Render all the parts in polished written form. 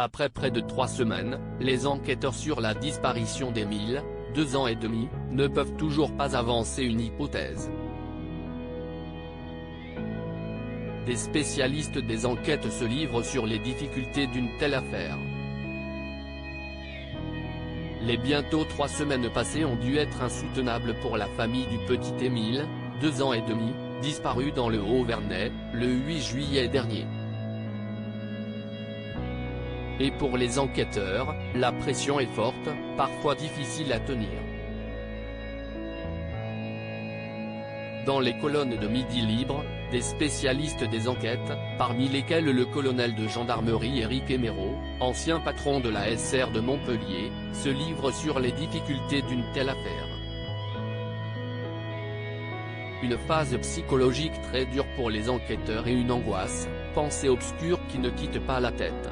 Après près de 3 semaines, les enquêteurs sur la disparition d'Émile, 2 ans et demi, ne peuvent toujours pas avancer une hypothèse. Des spécialistes des enquêtes se livrent sur les difficultés d'une telle affaire. Les bientôt 3 semaines passées ont dû être insoutenables pour la famille du petit Émile, 2 ans et demi, disparu dans le Haut-Vernay, le 8 juillet dernier. Et pour les enquêteurs, la pression est forte, parfois difficile à tenir. Dans les colonnes de Midi Libre, des spécialistes des enquêtes, parmi lesquels le colonel de gendarmerie Éric Émeraude, ancien patron de la SR de Montpellier, se livrent sur les difficultés d'une telle affaire. Une phase psychologique très dure pour les enquêteurs et une angoisse, pensée obscure qui ne quitte pas la tête.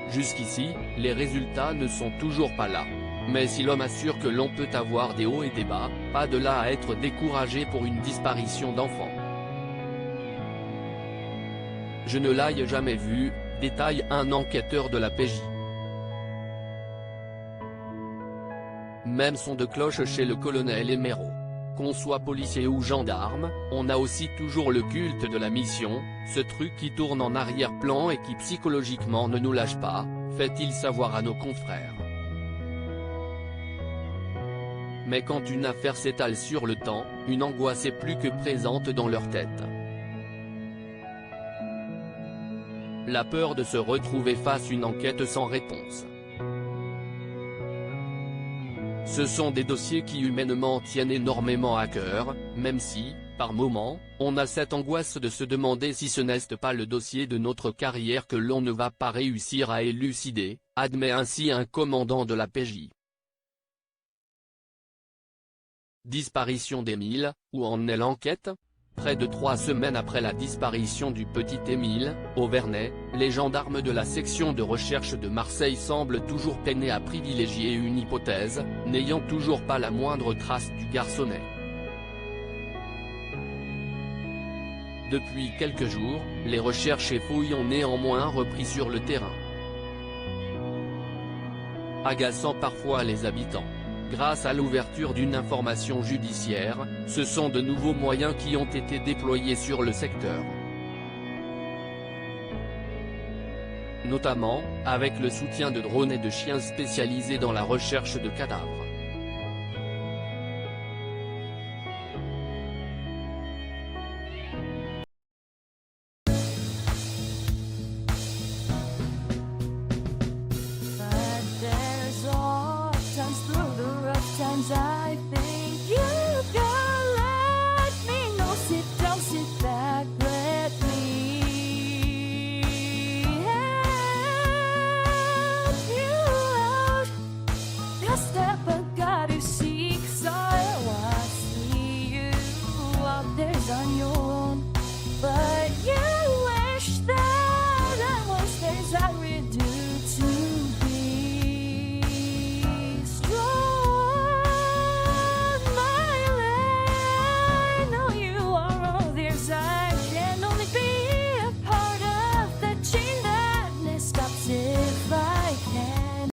Jusqu'ici, les résultats ne sont toujours pas là. Mais si l'homme assure que l'on peut avoir des hauts et des bas, pas de là à être découragé pour une disparition d'enfant. Je ne l'ai jamais vu, détaille un enquêteur de la PJ. Même son de cloche chez le colonel Émeraude. Qu'on soit policier ou gendarme, on a aussi toujours le culte de la mission, ce truc qui tourne en arrière-plan et qui psychologiquement ne nous lâche pas, fait-il savoir à nos confrères. Mais quand une affaire s'étale sur le temps, une angoisse est plus que présente dans leur tête. La peur de se retrouver face à une enquête sans réponse. Ce sont des dossiers qui humainement tiennent énormément à cœur, même si, par moments, on a cette angoisse de se demander si ce n'est pas le dossier de notre carrière que l'on ne va pas réussir à élucider, admet ainsi un commandant de la PJ. Disparition d'Émile, où en est l'enquête ? Près de 3 semaines après la disparition du petit Émile, au Vernay, les gendarmes de la section de recherche de Marseille semblent toujours peiner à privilégier une hypothèse, n'ayant toujours pas la moindre trace du garçonnet. Depuis quelques jours, les recherches et fouilles ont néanmoins repris sur le terrain. Agaçant parfois les habitants. Grâce à l'ouverture d'une information judiciaire, ce sont de nouveaux moyens qui ont été déployés sur le secteur. Notamment, avec le soutien de drones et de chiens spécialisés dans la recherche de cadavres. But there's all times through the rough times I